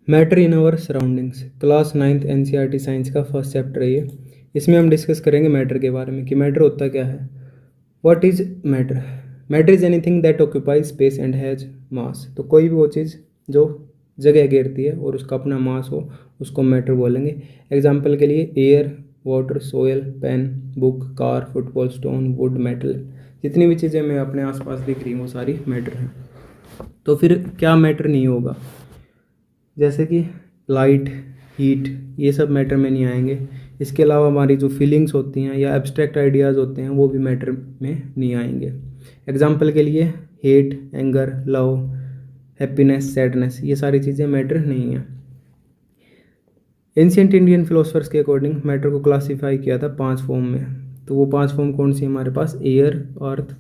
Matter in our surroundings, class 9th NCERT science का first chapter है ये। इसमें हम डिस्कस करेंगे मैटर के बारे में कि मैटर होता क्या है। What is matter? Matter is anything that occupies space and has मास। तो कोई भी वो चीज़ जो जगह घेरती है और उसका अपना मास हो उसको मैटर बोलेंगे। एग्जाम्पल के लिए air, water, soil, pen, book, car, football, stone, wood, metal. जितनी भी चीज़ें मैं अपने आसपास दिख रही हूँ वो सारी मैटर हैं। तो फिर क्या मैटर नहीं होगा? जैसे कि लाइट, हीट, ये सब मैटर में नहीं आएंगे। इसके अलावा हमारी जो फीलिंग्स होती हैं या एब्स्ट्रैक्ट आइडियाज़ होते हैं वो भी मैटर में नहीं आएंगे। एग्जाम्पल के लिए hate, anger, love, happiness, sadness, ये सारी चीज़ें मैटर नहीं हैं। एंशियंट इंडियन फिलोसफर्स के अकॉर्डिंग मैटर को क्लासीफाई किया था 5 फॉर्म में। तो वो 5 फॉर्म कौन सी हमारे पास? Air, earth,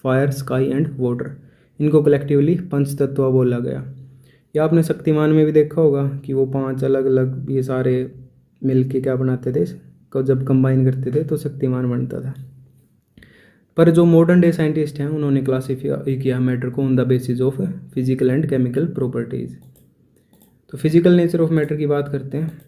fire, sky and water. इनको कलेक्टिवली पंच तत्व बोला गया। या आपने शक्तिमान में भी देखा होगा कि वो 5 अलग अलग ये सारे मिल के क्या बनाते थे, जब कंबाइन करते थे तो शक्तिमान बनता था। पर जो मॉडर्न डे साइंटिस्ट हैं उन्होंने क्लासीफाई किया मैटर को on the basis of physical and chemical properties. तो फिजिकल नेचर ऑफ मैटर की बात करते हैं।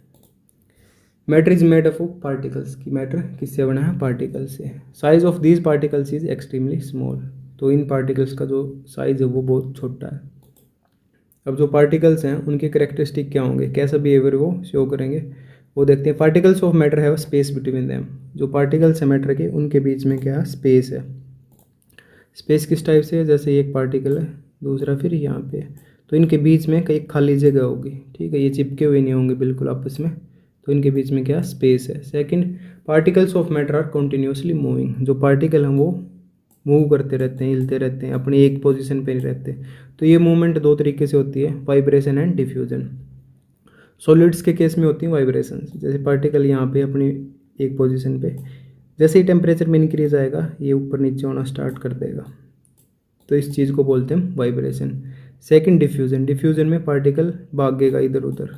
Matter is made up of particles, की मैटर किससे बना है? पार्टिकल से। Size of these particles is extremely small. तो इन पार्टिकल्स का जो साइज है वो बहुत छोटा है। अब जो पार्टिकल्स हैं उनके करेक्टरिस्टिक क्या होंगे, कैसा बिहेवियर वो शो करेंगे, वो देखते हैं। Particles of matter have space between them. जो पार्टिकल्स हैं मैटर के उनके बीच में क्या स्पेस है। स्पेस किस टाइप से है? जैसे एक पार्टिकल है, दूसरा फिर यहाँ पे है, तो इनके बीच में कहीं खाली जगह होगी। ठीक है, ये चिपके हुए नहीं होंगे बिल्कुल आपस में, तो इनके बीच में क्या स्पेस है। Second, particles of matter are continuously moving. जो पार्टिकल हैं वो मूव करते रहते हैं, हिलते रहते हैं, अपनी एक पोजीशन पे नहीं रहते। तो ये मूवमेंट 2 तरीके से होती है, वाइब्रेशन एंड डिफ्यूजन। सॉलिड्स के केस में होती हैं वाइब्रेशन, जैसे पार्टिकल यहाँ पे अपनी एक पोजीशन पे, जैसे ही टेम्परेचर में इंक्रीज आएगा ये ऊपर नीचे होना स्टार्ट कर देगा, तो इस चीज़ को बोलते हैं वाइब्रेशन। Second, diffusion. डिफ्यूजन में पार्टिकल भागेगा इधर उधर,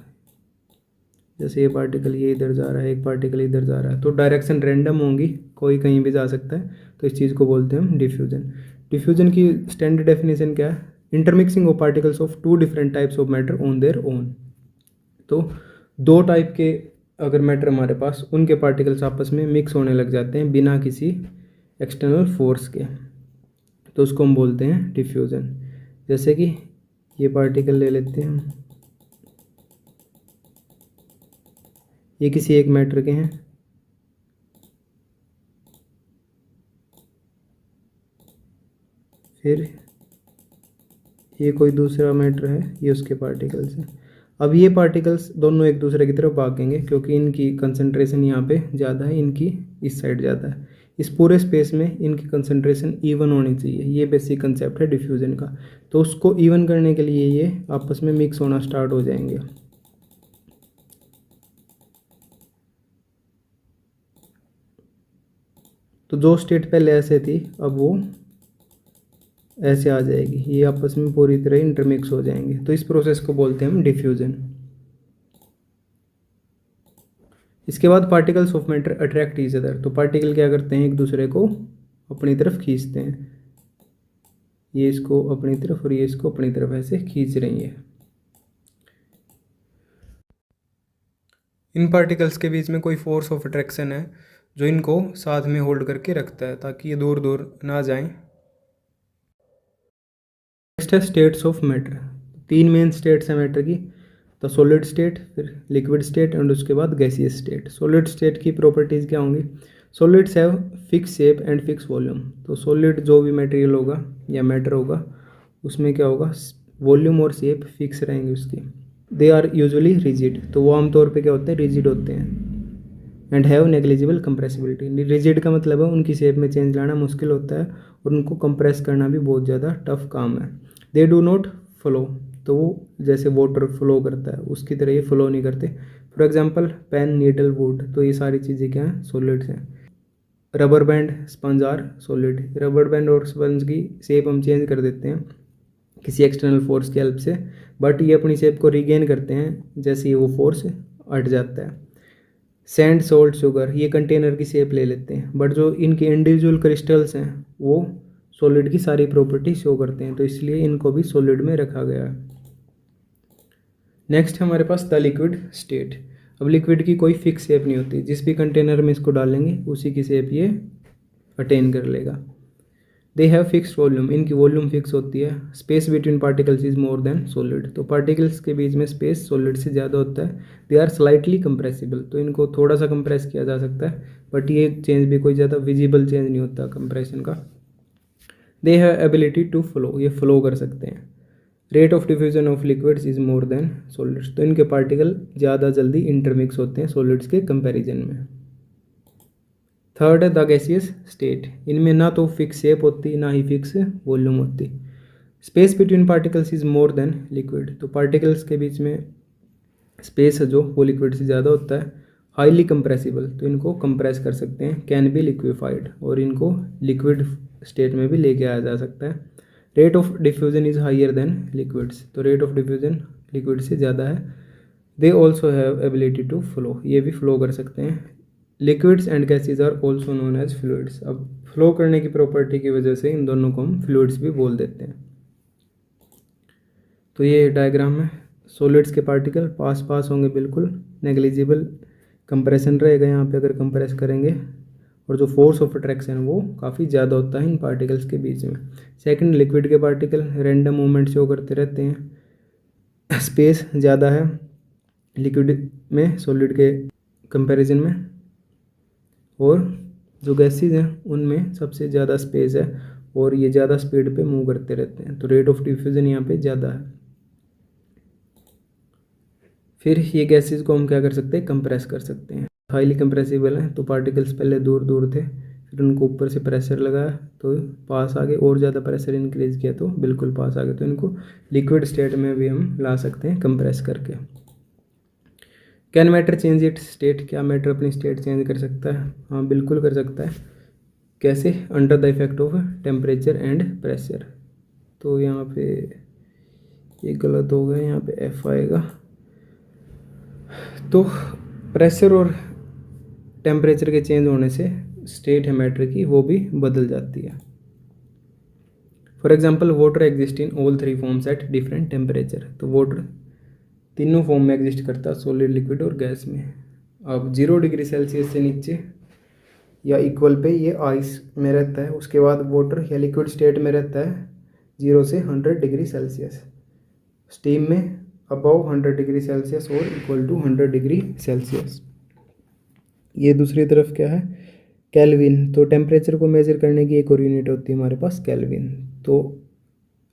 जैसे ये पार्टिकल ये इधर जा रहा है, एक पार्टिकल इधर जा रहा है, तो डायरेक्शन रैंडम होंगी, कोई कहीं भी जा सकता है, तो इस चीज़ को बोलते हैं हम डिफ्यूजन। डिफ्यूजन की स्टैंडर्ड डेफिनेशन क्या है? Intermixing of particles of 2 different types of matter on their own. तो 2 टाइप के अगर मैटर हमारे पास, उनके पार्टिकल्स आपस में मिक्स होने लग जाते हैं बिना किसी एक्सटर्नल फोर्स के, तो उसको हम बोलते हैं डिफ्यूजन। जैसे कि ये पार्टिकल ले लेते हैं हम, ये किसी एक मैटर के हैं, फिर ये कोई दूसरा मैटर है, ये उसके पार्टिकल्स हैं। अब ये पार्टिकल्स दोनों एक दूसरे की तरफ भागेंगे क्योंकि इनकी कंसंट्रेशन यहाँ पे ज़्यादा है, इनकी इस साइड ज़्यादा है। इस पूरे स्पेस में इनकी कंसंट्रेशन इवन होनी चाहिए, ये बेसिक कंसेप्ट है डिफ्यूजन का। तो उसको इवन करने के लिए ये आपस में मिक्स होना स्टार्ट हो जाएंगे। तो जो स्टेट पहले ऐसे थी अब वो ऐसे आ जाएगी, ये आपस में पूरी तरह इंटरमिक्स हो जाएंगे, तो इस प्रोसेस को बोलते हैं हम डिफ्यूजन। इसके बाद particles of matter attract each other. तो पार्टिकल क्या करते हैं, एक दूसरे को अपनी तरफ खींचते हैं, ये इसको अपनी तरफ और ये इसको अपनी तरफ ऐसे खींच रही है। इन पार्टिकल्स के बीच में कोई फोर्स ऑफ अट्रैक्शन है जो इनको साथ में होल्ड करके रखता है ताकि ये दूर दूर ना जाएं। नेक्स्ट है states of matter. 3 main states हैं मैटर की, तो सॉलिड स्टेट, फिर लिक्विड स्टेट एंड उसके बाद गैसियस स्टेट। सॉलिड स्टेट की प्रॉपर्टीज़ क्या होंगी? Solids have fix shape and fix volume. तो सॉलिड जो भी मटेरियल होगा या मैटर होगा उसमें क्या होगा, वॉल्यूम और शेप फिक्स रहेंगे उसकी। दे आर यूजुअली रिजिड, तो वो आमतौर पे क्या होते हैं, रिजिड होते हैं। And have negligible compressibility. Rigid का मतलब है उनकी शेप में चेंज लाना मुश्किल होता है और उनको कंप्रेस करना भी बहुत ज़्यादा टफ काम है। दे डू नॉट फ्लो, तो वो जैसे वाटर फ्लो करता है उसकी तरह ये फ्लो नहीं करते। For example pen, needle, wood, तो ये सारी चीज़ें क्या हैं, सॉलिड्स हैं। Rubber band, sponge are solid. Rubber band और स्पंज की शेप हम चेंज कर देते हैं किसी एक्सटर्नल फोर्स की हेल्प से, बट ये अपनी शेप को रिगेन करते हैं जैसे ही वो फोर्स हट जाता है। सैंड, सोल्ट, शुगर, ये कंटेनर की शेप ले लेते हैं, बट जो इनके इंडिविजुअल क्रिस्टल्स हैं वो सॉलिड की सारी प्रॉपर्टी शो करते हैं, तो इसलिए इनको भी सॉलिड में रखा गया है। नेक्स्ट है हमारे पास द लिक्विड स्टेट। अब लिक्विड की कोई फिक्स शेप नहीं होती, जिस भी कंटेनर में इसको डालेंगे उसी की शेप ये अटेन कर लेगा। दे हैव फिक्स्ड वॉल्यूम, इनकी वॉल्यूम फिक्स होती है। Space between particles is more then solid, तो पार्टिकल्स के बीच में स्पेस सॉलिड से ज़्यादा होता है। दे आर स्लाइटली कंप्रेसिबल, तो इनको थोड़ा सा कंप्रेस किया जा सकता है, बट ये चेंज भी कोई ज़्यादा विजिबल चेंज नहीं होता कंप्रेशन का। They have ability to flow, ये फ्लो कर सकते हैं। Rate of diffusion of liquids is more than solids, तो इनके पार्टिकल ज़्यादा जल्दी इंटरमिक्स होते हैं सॉलिड्स के कंपैरिजन में। थर्ड है द गैसियस स्टेट, इनमें ना तो फिक्स शेप होती ना ही फिक्स वॉल्यूम होती। Space between particles is more then liquid, तो पार्टिकल्स के बीच में स्पेस है जो वो लिक्विड से ज़्यादा होता है। हाईली कंप्रेसिबल, तो इनको कंप्रेस कर सकते हैं। कैन बी लिक्विफाइड, और इनको लिक्विड स्टेट में भी लेके आया जा सकता है। Rate of diffusion is higher than liquids, तो रेट ऑफ डिफ्यूजन लिक्विड से ज़्यादा है। They also have ability to flow, ये भी फ्लो कर सकते हैं। Liquids and gases are also known as fluids, अब फ्लो करने की प्रॉपर्टी की वजह से इन दोनों को हम फ्लूइड्स भी बोल देते हैं। तो ये डायग्राम है, सॉलिड्स के पार्टिकल पास पास होंगे बिल्कुल, नेग्लिजिबल कंप्रेशन रहेगा यहाँ पे अगर कंप्रेस करेंगे, और जो फोर्स ऑफ अट्रैक्शन वो काफ़ी ज़्यादा होता है इन पार्टिकल्स के बीच में। सेकंड, लिक्विड के पार्टिकल रैंडम मूवमेंट शो करते रहते हैं। स्पेस ज़्यादा है लिक्विड में सॉलिड के कंपैरिजन में, और जो गैसेज हैं उनमें सबसे ज़्यादा स्पेस है और ये ज़्यादा स्पीड पे मूव करते रहते हैं, तो रेट ऑफ डिफ्यूजन यहाँ पे ज़्यादा है। फिर ये गैसेज को हम क्या कर सकते हैं, कंप्रेस कर सकते हैं। हाईली कंप्रेसिबल हैं, तो पार्टिकल्स पहले दूर दूर थे, फिर उनको ऊपर से प्रेशर लगाया तो पास आ गए, और ज़्यादा प्रेशर इंक्रीज किया तो बिल्कुल पास आ गए। तो इनको लिक्विड स्टेट में भी हम ला सकते हैं कंप्रेस करके। Can matter change it state, क्या मैटर अपनी स्टेट चेंज कर सकता है? हाँ बिल्कुल कर सकता है। कैसे? Under the effect of temperature and pressure. तो यहाँ पे ये गलत हो गया, यहाँ पे एफ आएगा। तो प्रेशर और टेम्परेचर के चेंज होने से स्टेट है मैटर की वो भी बदल जाती है। For example water exist in all three forms at different temperature, तो वाटर तीनों फॉर्म में एग्जिस्ट करता है, सॉलिड, लिक्विड और गैस में। अब 0 डिग्री सेल्सियस से नीचे या इक्वल पे ये आइस में रहता है, उसके बाद वाटर या लिक्विड स्टेट में रहता है 0 से 100 डिग्री सेल्सियस, स्टीम में अबव 100 डिग्री सेल्सियस और इक्वल टू 100 डिग्री सेल्सियस। ये दूसरी तरफ क्या है, केल्विन, तो टेम्परेचर को मेजर करने की एक और यूनिट होती है हमारे पास, केल्विन। तो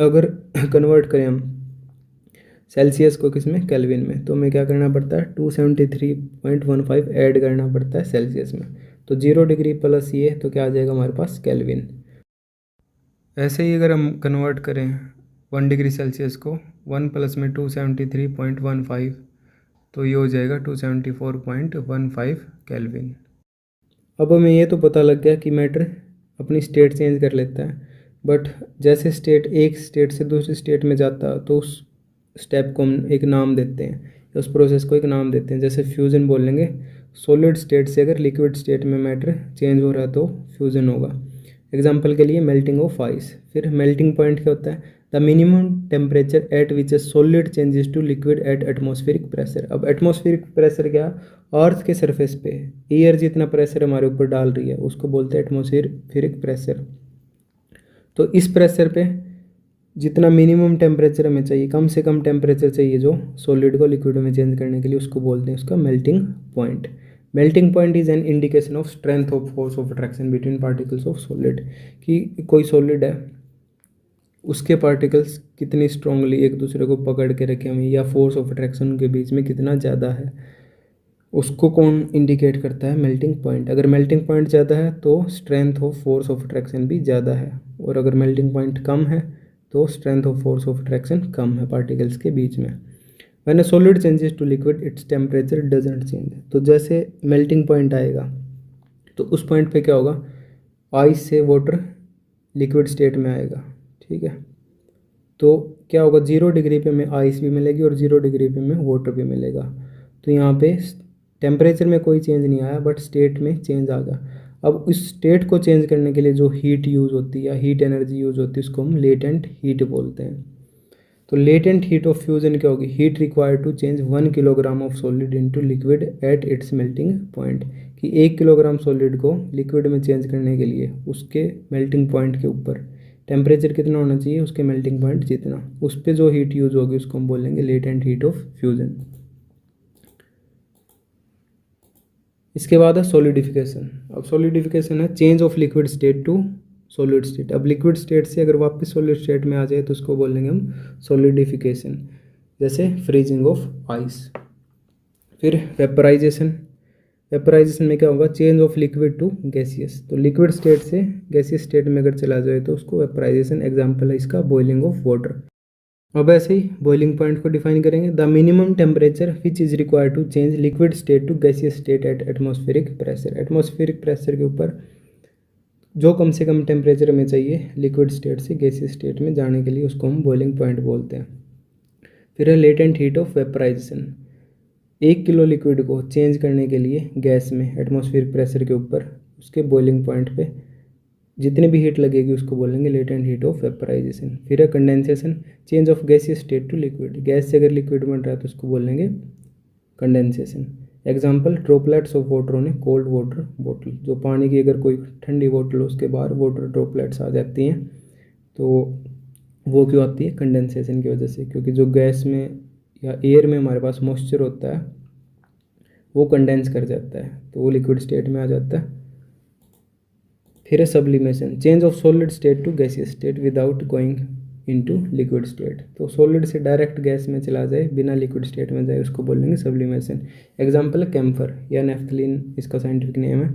अगर कन्वर्ट करें हम सेल्सियस को किस में, केल्विन में, तो हमें क्या करना पड़ता है 273.15 ऐड करना पड़ता है सेल्सियस में। तो 0 डिग्री प्लस ये तो क्या आ जाएगा हमारे पास, केल्विन। ऐसे ही अगर हम कन्वर्ट करें 1 डिग्री सेल्सियस को 1 प्लस में 273.15, तो ये हो जाएगा 274.15 केल्विन। अब हमें ये तो पता लग गया कि मैटर अपनी स्टेट चेंज कर लेता है, बट जैसे स्टेट एक स्टेट से दूसरी स्टेट में जाता तो उस स्टेप को हम एक नाम देते हैं, या उस प्रोसेस को एक नाम देते हैं। जैसे फ्यूज़न बोल लेंगे, सॉलिड स्टेट से अगर लिक्विड स्टेट में मैटर चेंज हो रहा है तो फ्यूज़न होगा। एग्जांपल के लिए मेल्टिंग ऑफ आइस। फिर मेल्टिंग पॉइंट क्या होता है, the minimum temperature at which a solid changes to liquid at atmospheric pressure. अब एटमॉस्फेरिक प्रेशर क्या, अर्थ के सरफेस पे एयर जितना प्रेशर हमारे ऊपर डाल रही है उसको बोलते हैं एटमॉस्फेरिक प्रेशर। तो इस प्रेशर पे जितना मिनिमम टेम्परेचर हमें चाहिए, कम से कम टेम्परेचर चाहिए जो सॉलिड को लिक्विड में चेंज करने के लिए, उसको बोलते हैं उसका melting point. Melting point is an indication of strength of force of attraction between particles of solid, कि कोई सॉलिड है उसके पार्टिकल्स कितनी स्ट्रांगली एक दूसरे को पकड़ के रखे हुए, या फोर्स ऑफ अट्रैक्शन के बीच में कितना ज़्यादा है, उसको कौन इंडिकेट करता है, मेल्टिंग पॉइंट। अगर मेल्टिंग पॉइंट ज़्यादा है तो strength of force of attraction भी ज़्यादा है, और अगर मेल्टिंग पॉइंट कम है तो strength of force of attraction कम है पार्टिकल्स के बीच में। When a solid changes to liquid its temperature doesn't change, तो जैसे मेल्टिंग पॉइंट आएगा तो उस पॉइंट पे क्या होगा, आइस से वाटर लिक्विड स्टेट में आएगा, ठीक है। तो क्या होगा, 0 डिग्री पे हमें आइस भी मिलेगी और 0 डिग्री पे हमें वाटर भी मिलेगा। तो यहाँ पे टेम्परेचर में कोई चेंज नहीं आया, बट स्टेट में चेंज आ गया। अब इस स्टेट को चेंज करने के लिए जो हीट यूज़ होती है या हीट एनर्जी यूज़ होती है उसको हम लेटेंट हीट बोलते हैं। तो लेटेंट हीट ऑफ फ्यूजन क्या होगी, heat required to change 1 kilogram of solid into liquid at its melting point, कि 1 किलोग्राम सॉलिड को लिक्विड में चेंज करने के लिए उसके मेल्टिंग पॉइंट के ऊपर टेम्परेचर कितना होना चाहिए, उसके मेल्टिंग पॉइंट जितना, उस पर जो हीट यूज होगी उसको हम बोलेंगे लेटेंट हीट ऑफ फ्यूजन। इसके बाद है सॉलिडिफिकेशन। अब सॉलिडिफिकेशन है change of liquid state to solid state. अब लिक्विड स्टेट से अगर वापस सॉलिड स्टेट में आ जाए तो उसको बोलेंगे हम सॉलिडिफिकेशन, जैसे फ्रीजिंग ऑफ आइस। फिर वेपराइजेशन। वेपराइजेशन में क्या होगा, change of liquid to gaseous. तो लिक्विड स्टेट से गैसियस स्टेट में अगर चला जाए तो उसको वेपराइजेशन। एग्जाम्पल है इसका बॉइलिंग ऑफ वाटर। अब ऐसे ही बॉइलिंग पॉइंट को डिफाइन करेंगे, the minimum temperature which is required to change liquid state to gaseous state at atmospheric pressure. Atmospheric pressure के ऊपर जो कम से कम टेम्परेचर में चाहिए लिक्विड स्टेट से गैसियस स्टेट में जाने के लिए, उसको हम बॉइलिंग पॉइंट बोलते हैं। फिर है latent heat of vaporization. 1 kilo liquid को चेंज करने के लिए गैस में एटमॉस्फेरिक प्रेशर के ऊपर उसके बॉइलिंग पॉइंट पे जितनी भी हीट लगेगी उसको बोलेंगे लेटेंट हीट ऑफ वेपराइजेशन। फिर है condensation. Change of gaseous state to liquid. Gas से अगर लिक्विड बन रहा है तो उसको बोलेंगे condensation. Example droplets of water on a cold water बोतल। जो पानी की अगर कोई ठंडी बोतल हो उसके बाहर वाटर ड्रॉपलेट्स आ जाती हैं तो वो क्यों आती है, कंडेंसेशन की वजह से, क्योंकि जो गैस में या एयर में हमारे पास मॉइस्चर होता है वो कंडेंस कर जाता है तो वो लिक्विड स्टेट में आ जाता है। फिर है sublimation. Change of solid state to gaseous state without going into liquid state. तो सॉलिड से डायरेक्ट गैस में चला जाए बिना लिक्विड स्टेट में जाए उसको बोलेंगे सब्लिमेशन। एग्जाम्पल है कैम्फर या नेफ्थलीन, इसका साइंटिफिक नेम है।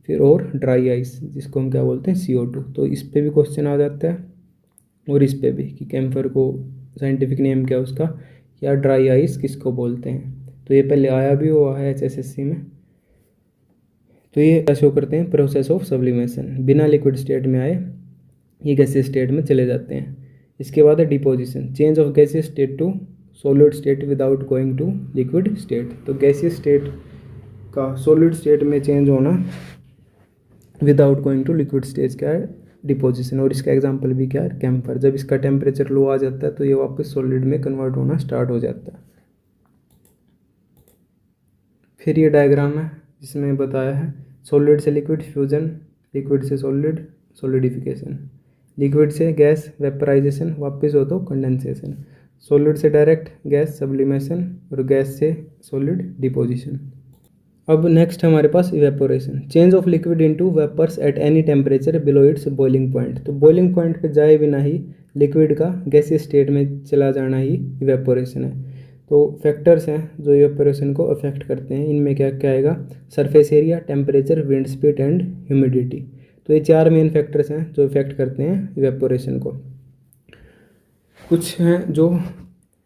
फिर और ड्राई आइस जिसको हम क्या बोलते हैं CO2। तो इस पे भी क्वेश्चन आ जाता है और इस पे भी कि कैम्फर को साइंटिफिक नेम क्या है उसका, या ड्राई आइस किसको बोलते हैं। तो ये पहले आया भी हुआ है HSSC में। तो ये शो करते हैं प्रोसेस ऑफ सब्लिमेशन, बिना लिक्विड स्टेट में आए ये गैसियस स्टेट में चले जाते हैं। इसके बाद है deposition. Change of gaseous state to solid state without going to liquid state. तो गैसियस स्टेट का सॉलिड स्टेट में चेंज होना without going to liquid stage क्या है, डिपोजिशन। और इसका एग्जांपल भी क्या है, कैम्फर। जब इसका टेम्परेचर लो आ जाता है तो ये वापस सॉलिड में कन्वर्ट होना स्टार्ट हो जाता है। फिर ये डायग्राम है जिसमें बताया है सॉलिड से लिक्विड फ्यूजन, लिक्विड से सॉलिड सॉलिडिफिकेशन, लिक्विड से गैस वेपराइजेशन, वापस हो तो कंडेंसेशन, सॉलिड से डायरेक्ट गैस सब्लिमेशन और गैस से सॉलिड डिपोजिशन। अब नेक्स्ट हमारे पास evaporation. Change of liquid into vapours at any temperature below its boiling point. तो बॉइलिंग पॉइंट पे जाए बिना ही लिक्विड का गैसियस स्टेट में चला जाना ही इवेपोरेशन है। तो फैक्टर्स हैं जो इवेपोरेशन को अफेक्ट करते हैं, इनमें क्या क्या आएगा, surface area, temperature, wind speed and humidity. तो ये 4 मेन फैक्टर्स हैं जो इफेक्ट करते हैं इवेपोरेशन को। कुछ हैं जो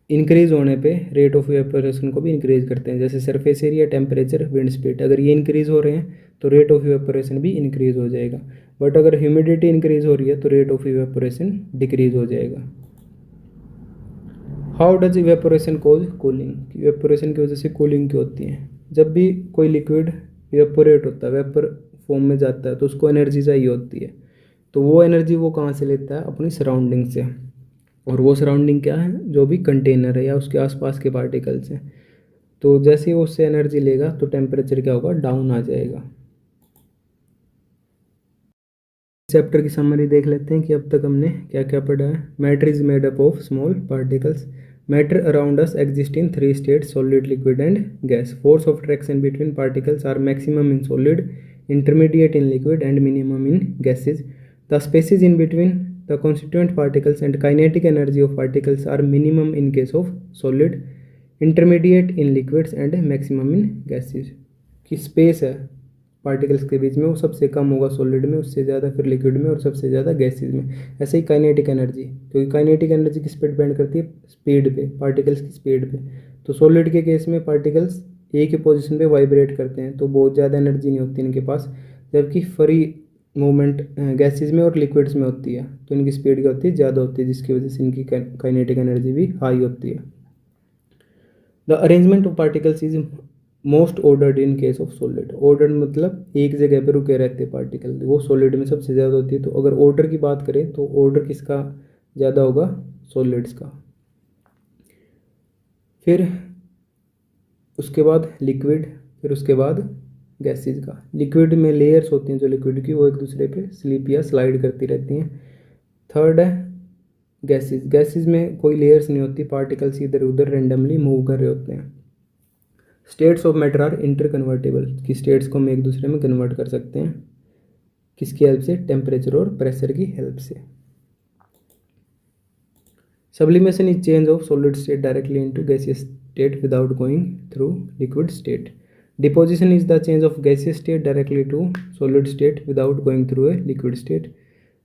इंक्रीज होने पे रेट ऑफ इवेपोरेशन को भी इंक्रीज करते हैं, जैसे surface area, temperature, wind speed. अगर ये इंक्रीज हो रहे हैं तो रेट ऑफ इवेपोरेशन भी इंक्रीज हो जाएगा। बट अगर ह्यूमिडिटी इंक्रीज हो रही है तो रेट ऑफ इवेपोरेशन डिक्रीज हो जाएगा। How does evaporation cause cooling. Evaporation की वजह से कूलिंग क्यों होती है। जब भी कोई लिक्विड इवेपोरेट होता है, वेपर फॉर्म में जाता है, तो उसको एनर्जी चाहिए होती है। तो वो एनर्जी वो कहाँ से लेता है, अपनी सराउंडिंग से। और वो सराउंडिंग क्या है, जो भी कंटेनर है या उसके आसपास के पार्टिकल्स हैं। तो जैसे ही वो उससे एनर्जी लेगा तो टेम्परेचर क्या होगा, डाउन आ जाएगा। चैप्टर की समरी देख लेते हैं कि अब तक हमने क्या क्या पढ़ा है। Matter is made up of small particles. Matter around us exist in 3 states, solid, liquid and gas. Force of attraction between particles are maximum in solid, intermediate in liquid and minimum in gases. The spaces in between the constituent particles and kinetic energy of particles are minimum in case of solid, intermediate in liquids and maximum in gases. कि space है particles के बीच में वो सबसे कम होगा solid में, उससे ज़्यादा फिर लिक्विड में और सबसे ज़्यादा गैसेज में। ऐसे ही काइनेटिक एनर्जी, क्योंकि काइनेटिक एनर्जी किस पे डिपेंड करती है, स्पीड पे, पार्टिकल्स की स्पीड पे। तो सॉलिड के केस में पार्टिकल्स एक ही पोजीशन पे वाइब्रेट करते हैं तो बहुत ज़्यादा एनर्जी नहीं होती इनके पास, जबकि फ्री मूवमेंट गैसेज में और लिक्विड्स में होती है तो इनकी स्पीड क्या होती है, ज़्यादा होती है, जिसकी वजह से इनकी काइनेटिक एनर्जी भी हाई होती है। The arrangement of particles is most ordered in case of solid. Ordered मतलब एक जगह पे रुके रहते हैं पार्टिकल, वो सॉलिड में सबसे ज़्यादा होती है। तो अगर ऑर्डर की बात करें तो ऑर्डर किसका ज़्यादा होगा, सॉलिड्स का। फिर उसके बाद लिक्विड, फिर उसके बाद गैसेज का। लिक्विड में लेयर्स होती हैं जो लिक्विड की, वो एक दूसरे पे स्लिप या स्लाइड करती रहती हैं। थर्ड है गैसेज। गैसेज में कोई लेयर्स नहीं होती, पार्टिकल्स इधर उधर रेंडमली मूव कर रहे होते हैं। States of matter are inter convertible, की स्टेट्स को हम एक दूसरे में कन्वर्ट कर सकते हैं। किसकी हेल्प से? टेम्परेचर और प्रेशर की हेल्प से। Sublimation is change of solid state directly into gaseous state without going through liquid state. Deposition is the change of gaseous state directly to solid state without going through a liquid state.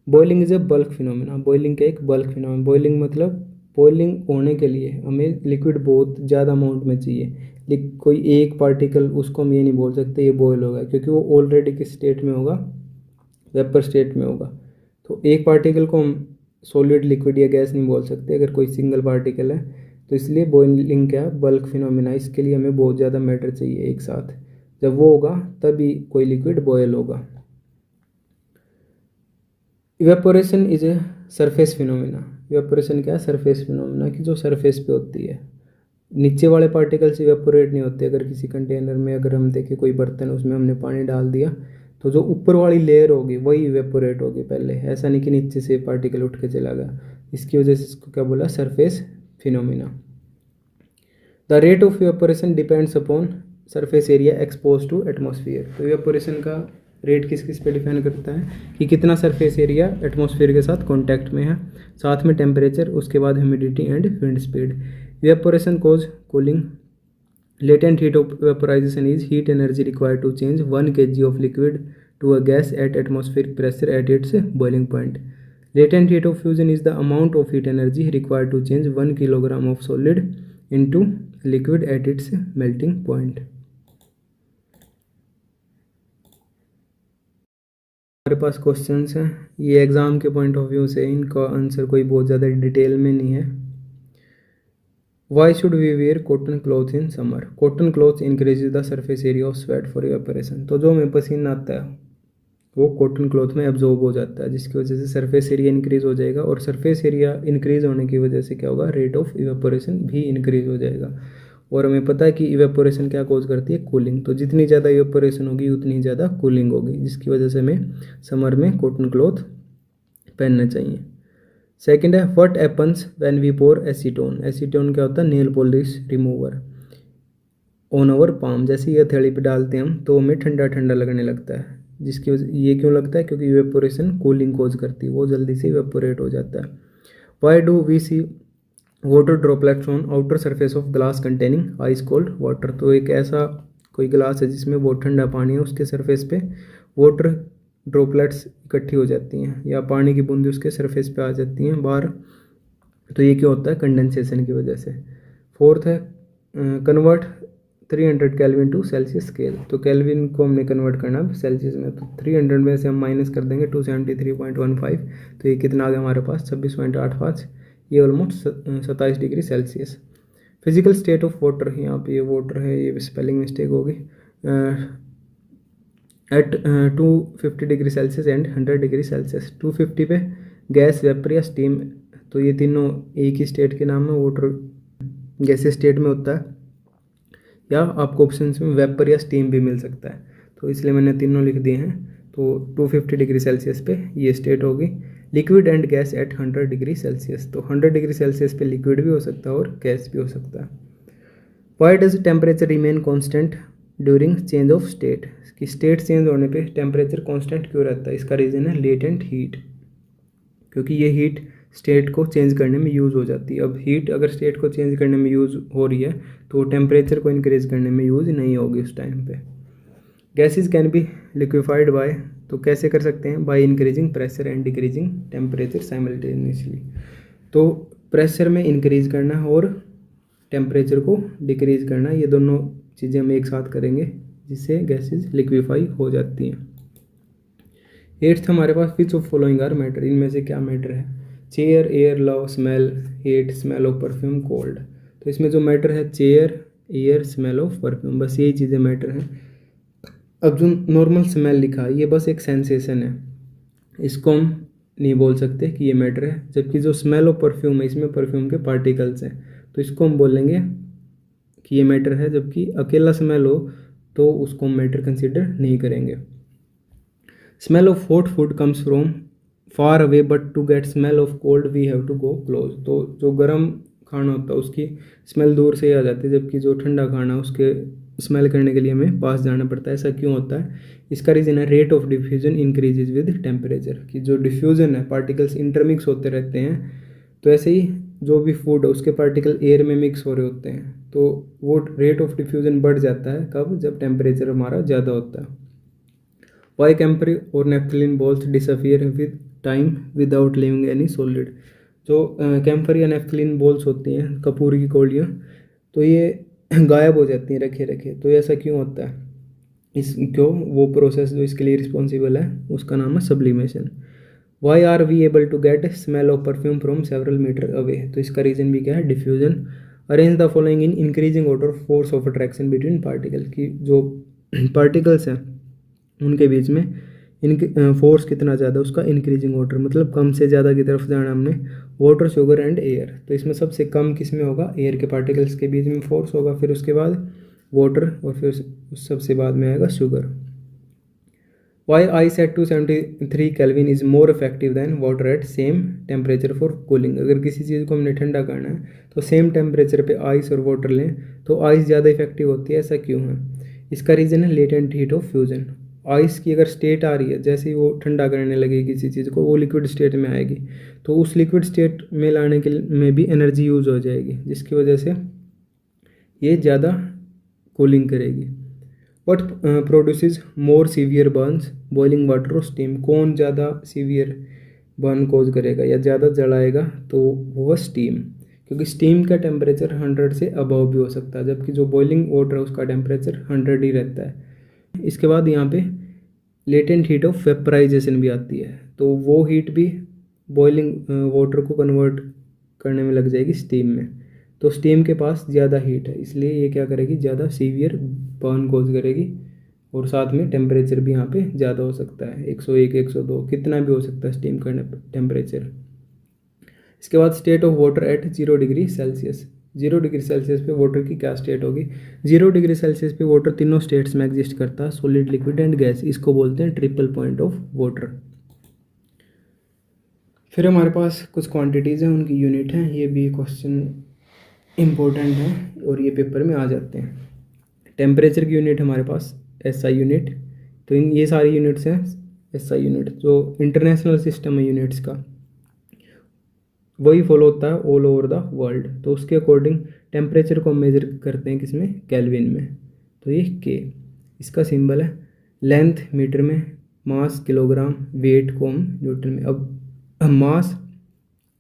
Boiling is a bulk phenomena. Boiling का एक bulk phenomenon. Boiling मतलब boiling होने के लिए हमें liquid बहुत ज़्यादा amount में चाहिए। कोई एक पार्टिकल, उसको हम ये नहीं बोल सकते ये बॉयल होगा, क्योंकि वो ऑलरेडी किस स्टेट में होगा? वेपर स्टेट में होगा। तो एक पार्टिकल को हम सॉलिड, लिक्विड या गैस नहीं बोल सकते अगर कोई सिंगल पार्टिकल है। तो इसलिए बॉइलिंग क्या? Bulk phenomena. इसके लिए हमें बहुत ज़्यादा मैटर चाहिए एक साथ। जब वो होगा तभी कोई लिक्विड बॉयल होगा। Evaporation is a surface phenomena. Evaporation क्या है? सरफेस फिनोमिना की जो सरफेस पे होती है। नीचे वाले पार्टिकल्स इवेपोरेट नहीं होते। अगर किसी कंटेनर में अगर हम देखें कोई बर्तन, उसमें हमने पानी डाल दिया तो जो ऊपर वाली लेयर होगी वही इवेपोरेट होगी पहले। ऐसा नहीं कि नीचे से पार्टिकल उठ के चला गया। इसकी वजह से इसको क्या बोला? Surface phenomena. The rate of evaporation depends upon surface area expose to atmosphere. तो इवेपोरेशन का रेट किस किस पे डिपेंड करता है? कि कितना सरफेस एरिया एटमॉस्फेयर के साथ कॉन्टैक्ट में है, साथ में टेम्परेचर, उसके बाद humidity and wind speed. Evaporation cause cooling. Latent heat of vaporization is heat energy required to change 1 kg of liquid to a gas at atmospheric pressure at its boiling point. Latent heat of fusion is the amount of heat energy required to change 1 kilogram of solid into liquid at its melting point. हमारे पास questions हैं, ये exam के point of view से इनका answer कोई बहुत ज़्यादा detail में नहीं है। Why should we wear cotton clothes in summer? Cotton clothes increases the surface area of sweat for evaporation. तो जो हमें पसीना आता है वो कॉटन क्लॉथ में एब्जॉर्ब हो जाता है, जिसकी वजह से सरफेस एरिया इंक्रीज हो जाएगा। और सरफेस एरिया इंक्रीज होने की वजह से क्या होगा? रेट ऑफ इवेपोरेशन भी इंक्रीज हो जाएगा। और हमें पता है कि इवेपोरेशन क्या कॉज करती है? कूलिंग। तो जितनी ज़्यादा इवेपोरेशन होगी उतनी ज़्यादा कूलिंग होगी, जिसकी वजह से हमें समर में कॉटन क्लॉथ पहनना चाहिए। सेकेंड है what happens when we pour acetone. Acetone क्या होता है? Nail polish remover on our palm. जैसे ये हथेली पे डालते हैं हम तो हमें ठंडा ठंडा लगने लगता है, जिसकी वजह ये क्यों लगता है? क्योंकि इवेपोरेशन कूलिंग कॉज करती है, वो जल्दी से इवेपोरेट हो जाता है। Why do we see water droplets on outer surface of glass containing ice cold water. तो एक ऐसा कोई ग्लास है जिसमें बहुत ठंडा पानी है, उसके सरफेस पे वाटर ड्रॉपलेट्स इकट्ठी हो जाती हैं या पानी की बूंदें उसके सरफेस पे आ जाती हैं बाहर। तो ये क्या होता है? कंडेंसेशन की वजह से। फोर्थ है convert 300 kelvin to Celsius scale. तो केल्विन को हमने कन्वर्ट करना है सेल्सियस में, तो 300 में से हम माइनस कर देंगे 273.15। तो ये कितना आ गया हमारे पास? 26.85। ये almost 27 degree Celsius. Physical state of water, यहाँ पे ये वाटर है, ये स्पेलिंग मिस्टेक होगी। At 250 degree Celsius and 100 degree Celsius. 250 पे गैस, वेपर या स्टीम। तो ये तीनों एक ही स्टेट के नाम है। वाटर गैसीय स्टेट में होता है, या आपको ऑप्शन में वेपर या स्टीम भी मिल सकता है, तो इसलिए मैंने तीनों लिख दिए हैं। तो 250 डिग्री सेल्सियस पे ये स्टेट होगी। Liquid and gas at 100 degree Celsius. तो 100 डिग्री सेल्सियस पे लिक्विड भी हो सकता है और गैस भी हो सकता है। Why does temperature remain constant during change of state. कि स्टेट चेंज होने पे टेम्परेचर कांस्टेंट क्यों रहता है? इसका रीज़न है लेटेंट हीट, क्योंकि ये हीट स्टेट को चेंज करने में यूज़ हो जाती है। अब हीट अगर स्टेट को चेंज करने में यूज़ हो रही है तो टेम्परेचर को इंक्रीज करने में यूज़ नहीं होगी उस टाइम पे। Gases can be liquefied by, तो कैसे कर सकते हैं? By increasing pressure and decreasing temperature simultaneously. तो प्रेशर में इंक्रीज करना और टेम्परेचर को डिक्रीज करना, ये दोनों चीज़ें हम एक साथ करेंगे जिससे गैसेज लिक्विफाई हो जाती हैं। एट्थ हमारे पास which of following are matter. इनमें से क्या मैटर है? Chair, air, love, smell, heat, smell of perfume, cold. तो इसमें जो मैटर है chair, air, smell of perfume, बस यही चीज़ें मैटर हैं। अब जो नॉर्मल स्मेल लिखा है ये बस एक सेंसेशन है, इसको हम नहीं बोल सकते कि ये मैटर है। जबकि जो स्मेल ऑफ परफ्यूम है इसमें परफ्यूम के पार्टिकल्स हैं, तो इसको हम बोलेंगे कि ये मैटर है, जबकि अकेला स्मेल हो तो उसको हम मैटर कंसिडर नहीं करेंगे। Smell of hot food comes from far away but to get smell of cold we have to go close. तो जो गर्म खाना होता है उसकी स्मेल दूर से ही आ जाती है, जबकि जो ठंडा खाना है उसके स्मेल करने के लिए हमें पास जाना पड़ता है। ऐसा क्यों होता है? इसका रीज़न है rate of diffusion increases with temperature, कि जो डिफ्यूजन है पार्टिकल्स इंटरमिक्स होते रहते हैं, तो ऐसे ही जो भी फूड है उसके पार्टिकल एयर में मिक्स हो रहे होते हैं, तो वो रेट ऑफ डिफ्यूजन बढ़ जाता है। कब? जब टेम्परेचर हमारा ज़्यादा होता है। वाई कैम्फर और naphthalene balls disappear with time without leaving any solid. जो कैम्फर या नेफ्थलीन बॉल्स होती हैं, कपूर की गोलियाँ, तो ये गायब हो जाती हैं रखे रखे। तो ऐसा क्यों होता है? इस क्यों वो प्रोसेस जो इसके लिए रिस्पॉन्सिबल है उसका नाम है sublimation. Why are we able to get smell of perfume from several metre away. तो इसका रीज़न भी क्या है? Diffusion. Arrange the following in increasing order force of attraction between particle, की जो पार्टिकल्स हैं उनके बीच में इनके फोर्स कितना ज़्यादा, उसका इंक्रीजिंग ऑर्डर, मतलब कम से ज़्यादा की तरफ जाना हमने। Water, sugar and air. तो इसमें सबसे कम किस में होगा? एयर के पार्टिकल्स के बीच में फोर्स होगा, फिर उसके बाद वाटर, और फिर सबसे बाद में आएगा sugar. Why ice at 273 kelvin is more effective than water at same temperature for cooling. अगर किसी चीज़ को हमने ठंडा करना है तो सेम टेम्परेचर पे आइस और वाटर लें तो आइस ज़्यादा इफेक्टिव होती है। ऐसा क्यों है? इसका रीज़न है latent heat of fusion. Ice की अगर स्टेट आ रही है, जैसे ही वो ठंडा करने लगेगी किसी चीज़ को, वो लिक्विड स्टेट में आएगी, तो उस लिक्विड स्टेट में लाने के में भी एनर्जी यूज़ हो जाएगी, जिसकी वजह से ये ज़्यादा कूलिंग करेगी। What produces more severe Burns, boiling water और स्टीम। कौन ज़्यादा सीवियर बर्न कोज करेगा या ज़्यादा जलाएगा? तो वो स्टीम, क्योंकि स्टीम का टेम्परेचर 100 से अबव भी हो सकता है, जबकि जो बॉइलिंग वाटर है उसका टेम्परेचर 100 ही रहता है। इसके बाद यहाँ पे लेटेंट हीट ऑफ वेपराइजेशन भी आती है, तो वो हीट भी बॉइलिंग वाटर को कन्वर्ट करने में लग जाएगी स्टीम में। तो स्टीम के पास ज़्यादा हीट है, इसलिए ये क्या करेगी? ज़्यादा सीवियर बर्न कोज करेगी, और साथ में टेम्परेचर भी यहाँ पे ज़्यादा हो सकता है, 101, 102, कितना भी हो सकता है स्टीम का टेम्परेचर। इसके बाद state of water at 0 degree Celsius. 0 degree Celsius पे वाटर की क्या स्टेट होगी? 0 डिग्री सेल्सियस पे वाटर तीनों स्टेट्स में एग्जिस्ट करता है, सॉलिड, लिक्विड एंड गैस। इसको बोलते हैं ट्रिपल पॉइंट ऑफ वाटर। फिर हमारे पास कुछ क्वांटिटीज़ हैं, उनकी यूनिट हैं, ये भी क्वेश्चन इम्पोर्टेंट है और ये पेपर में आ जाते हैं। टेम्परेचर की यूनिट हमारे पास SI यूनिट। तो इन ये सारी यूनिट्स हैं SI यूनिट। जो इंटरनेशनल सिस्टम है यूनिट्स का वही फॉलो होता है ऑल ओवर द वर्ल्ड। तो उसके अकॉर्डिंग टेम्परेचर को हम मेजर करते हैं किसमें? केल्विन में। तो ये K, इसका सिंबल है। लेंथ मीटर में, मास किलोग्राम, वेट को हम न्यूटन में। अब मास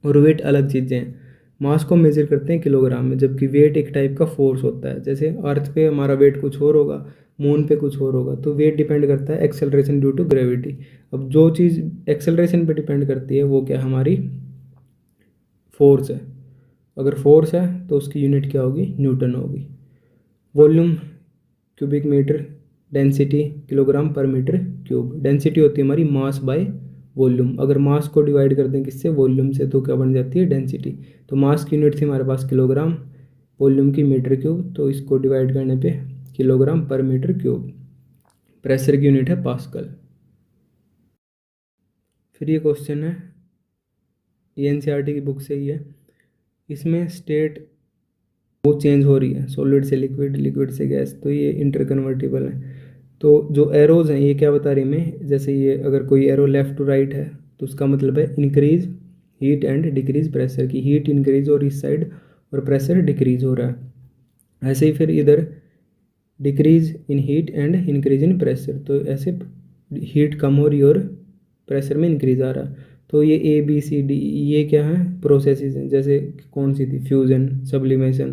और वेट अलग चीज़ें हैं। मास को मेजर करते हैं किलोग्राम में, जबकि वेट एक टाइप का फोर्स होता है। जैसे अर्थ पे हमारा वेट कुछ और होगा, मून पे कुछ और होगा, तो वेट डिपेंड करता है एक्सेलरेशन ड्यू टू ग्रेविटी। अब जो चीज़ एक्सेलरेशन पे डिपेंड करती है वो क्या? हमारी फोर्स है। अगर फोर्स है तो उसकी यूनिट क्या होगी? न्यूटन होगी। Volume cubic metre, density kilogram पर मीटर क्यूब। डेंसिटी होती है हमारी मास बाय वॉल्यूम। अगर मास को डिवाइड कर दें किससे? वॉल्यूम से, तो क्या बन जाती है? डेंसिटी। तो मास की यूनिट थी हमारे पास किलोग्राम, वॉल्यूम की मीटर क्यूब, तो इसको डिवाइड करने पे किलोग्राम पर मीटर क्यूब। प्रेशर की यूनिट है पास्कल। फिर ये क्वेश्चन है, ये NCERT की बुक से ही है। इसमें स्टेट वो चेंज हो रही है, सॉलिड से लिक्विड, लिक्विड से गैस, तो ये इंटरकन्वर्टिबल है। तो जो एरोज़ हैं ये क्या बता रही है हमें? जैसे ये अगर कोई एरो लेफ़्ट टू राइट है तो उसका मतलब है increase heat and decrease pressure, की हीट इंक्रीज हो रही इस साइड और प्रेशर डिक्रीज हो रहा है। ऐसे ही फिर इधर decrease in heat and increase in pressure, तो ऐसे हीट कम हो रही और प्रेशर में इंक्रीज आ रहा है। तो ये ABCD ये क्या है? प्रोसेसेस हैं। जैसे कौन सी थी? Fusion, sublimation,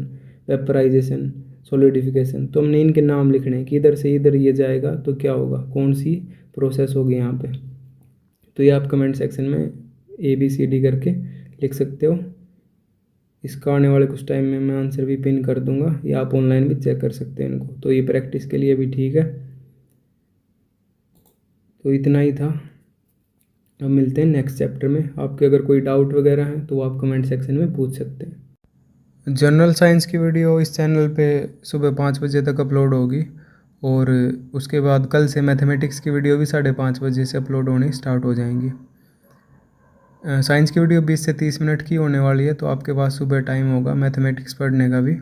vaporization, solidification. तो हमने इनके नाम लिखने हैं कि इधर से इधर ये जाएगा तो क्या होगा, कौन सी प्रोसेस होगी यहाँ पे। तो ये आप कमेंट सेक्शन में ABCD करके लिख सकते हो। इसका आने वाले कुछ टाइम में मैं आंसर भी पिन कर दूंगा, या आप ऑनलाइन भी चेक कर सकते हैं इनको। तो ये प्रैक्टिस के लिए भी ठीक है। तो इतना ही था। अब मिलते हैं नेक्स्ट चैप्टर में। आपके अगर कोई डाउट वगैरह है तो आप कमेंट सेक्शन में पूछ सकते हैं। जनरल साइंस की वीडियो इस चैनल पे सुबह 5 बजे तक अपलोड होगी, और उसके बाद कल से मैथमेटिक्स की वीडियो भी 5:30 बजे से अपलोड होनी स्टार्ट हो जाएंगी। साइंस की वीडियो 20 से 30 मिनट की होने वाली है, तो आपके पास सुबह टाइम होगा मैथमेटिक्स पढ़ने का भी।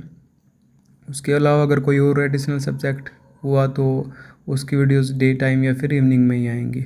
उसके अलावा अगर कोई और एडिशनल सब्जेक्ट हुआ तो उसकी वीडियोस डे टाइम या फिर इवनिंग में ही आएंगी।